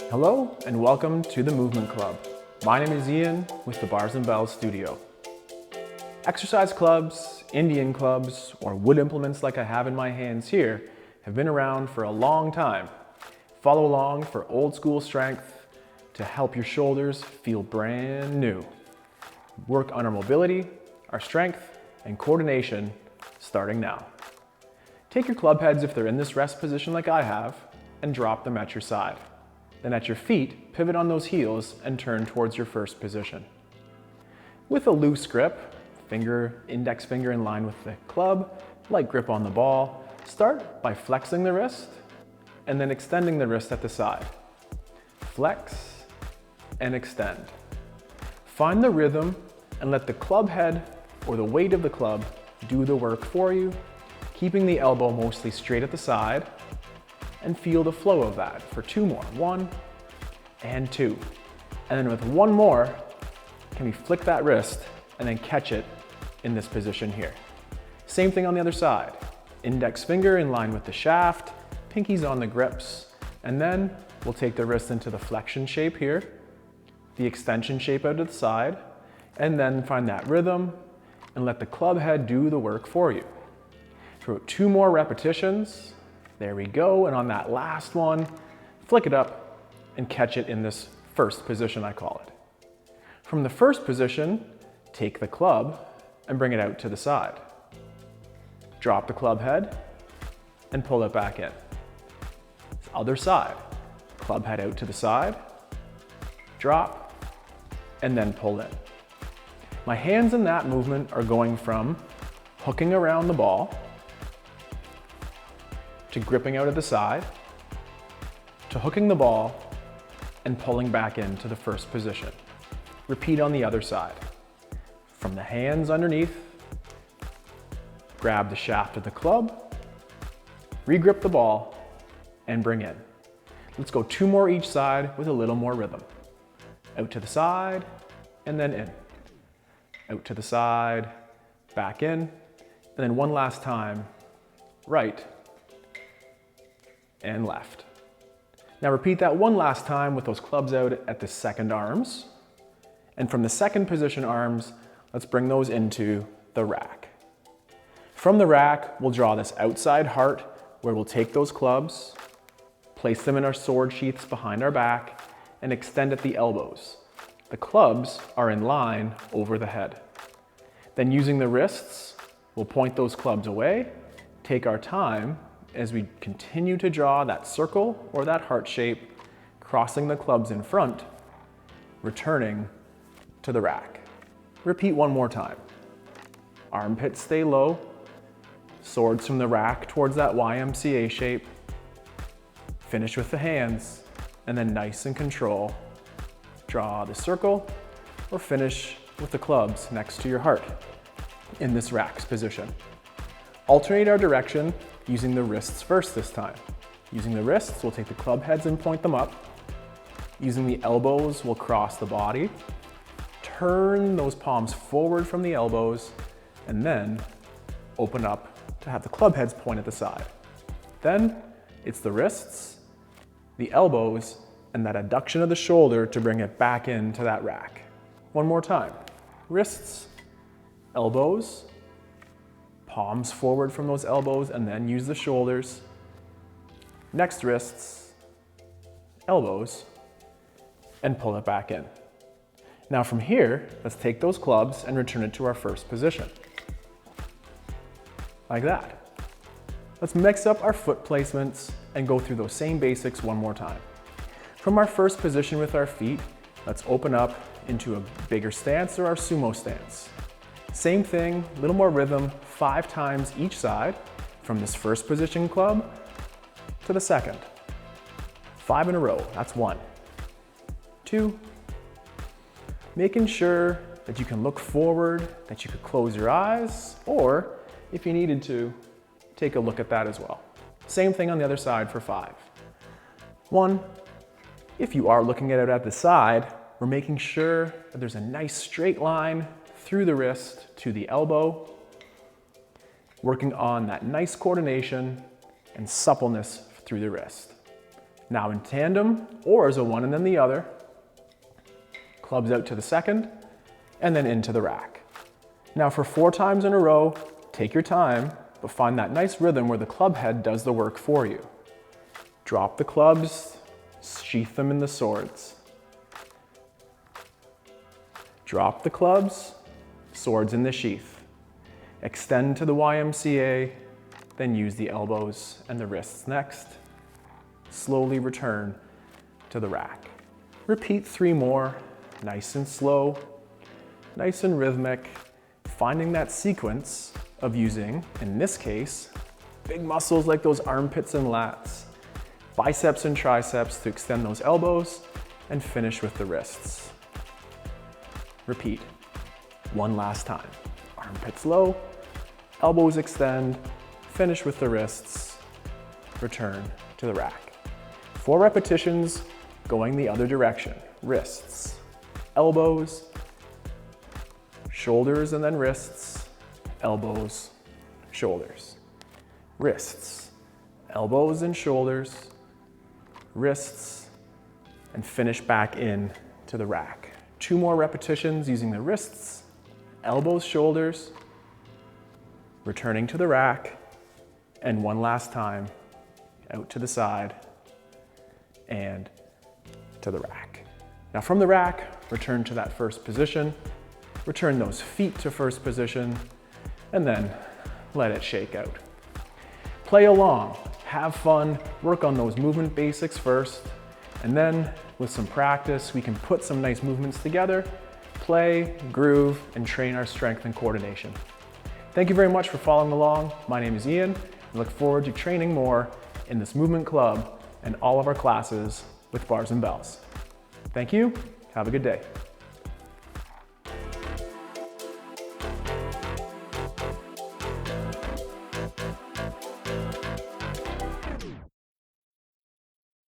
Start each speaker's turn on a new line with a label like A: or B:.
A: Hello and welcome to the Movement Club. My name is Ian with the Bars and Bells Studio. Exercise clubs, Indian clubs, or wood implements like I have in my hands here have been around for a long time. Follow along for old school strength to help your shoulders feel brand new. Work on our mobility, our strength, and coordination starting now. Take your club heads if they're in this rest position like I have and drop them at your side. Then at your feet, pivot on those heels and turn towards your first position. With a loose grip, index finger in line with the club, light grip on the ball, start by flexing the wrist and then extending the wrist at the side. Flex and extend. Find the rhythm and let the club head or the weight of the club do the work for you, keeping the elbow mostly straight at the side, and feel the flow of that for two more. 1 and 2. And then with one more, can we flick that wrist and then catch it in this position here. Same thing on the other side. Index finger in line with the shaft, pinkies on the grips, and then we'll take the wrist into the flexion shape here, the extension shape out to the side, and then find that rhythm and let the club head do the work for you. For 2 more repetitions. There we go, and on that last one, flick it up and catch it in this first position, I call it. From the first position, take the club and bring it out to the side. Drop the club head and pull it back in. Other side, club head out to the side, drop, and then pull in. My hands in that movement are going from hooking around the ball to gripping out of the side, to hooking the ball and pulling back into the first position. Repeat on the other side. From the hands underneath, grab the shaft of the club, regrip the ball, and bring in. Let's go 2 more each side with a little more rhythm. Out to the side, and then in. Out to the side, back in, and then one last time, right, and left. Now repeat that one last time with those clubs out at the second arms. And from the second position arms, let's bring those into the rack. From the rack, we'll draw this outside heart where we'll take those clubs, place them in our sword sheaths behind our back, and extend at the elbows. The clubs are in line over the head. Then using the wrists, we'll point those clubs away, take our time, as we continue to draw that circle or that heart shape, crossing the clubs in front, returning to the rack. Repeat one more time. Armpits stay low, swords from the rack towards that YMCA shape. Finish with the hands, and then nice and control. Draw the circle or finish with the clubs next to your heart in this rack's position. Alternate our direction using the wrists first this time. Using the wrists, we'll take the club heads and point them up. Using the elbows, we'll cross the body. Turn those palms forward from the elbows, and then open up to have the club heads point at the side. Then it's the wrists, the elbows, and that adduction of the shoulder to bring it back into that rack. One more time. Wrists, elbows, palms forward from those elbows, and then use the shoulders. Next wrists, elbows, and pull it back in. Now from here, let's take those clubs and return it to our first position. Like that. Let's mix up our foot placements and go through those same basics one more time. From our first position with our feet, let's open up into a bigger stance or our sumo stance. Same thing, a little more rhythm, 5 times each side, from this first position club to the second. 5 in a row, that's 1. 2. Making sure that you can look forward, that you could close your eyes, or if you needed to, take a look at that as well. Same thing on the other side for 5. 1. If you are looking at it at the side, we're making sure that there's a nice straight line through the wrist to the elbow, working on that nice coordination and suppleness through the wrist. Now in tandem, or as a one and then the other, clubs out to the second, and then into the rack. Now for 4 times in a row, take your time, but find that nice rhythm where the club head does the work for you. Drop the clubs, sheath them in the swords. Drop the clubs, swords in the sheath. Extend to the YMCA, then use the elbows and the wrists next. Slowly return to the rack. Repeat 3 more, nice and slow, nice and rhythmic, finding that sequence of using, in this case, big muscles like those armpits and lats, biceps and triceps to extend those elbows, and finish with the wrists. Repeat. 1 last time. Armpits low, elbows extend, finish with the wrists, return to the rack. 4 repetitions going the other direction. Wrists, elbows, shoulders and then wrists, elbows, shoulders. Wrists, elbows and shoulders, wrists, and finish back in to the rack. 2 more repetitions using the wrists, elbows, shoulders, returning to the rack, and 1 last time, out to the side, and to the rack. Now from the rack, return to that first position, return those feet to first position, and then let it shake out. Play along, have fun, work on those movement basics first, and then with some practice, we can put some nice movements together, play, groove, and train our strength and coordination. Thank you very much for following along. My name is Ian. I look forward to training more in this movement club and all of our classes with bars and bells. Thank you. Have a good day.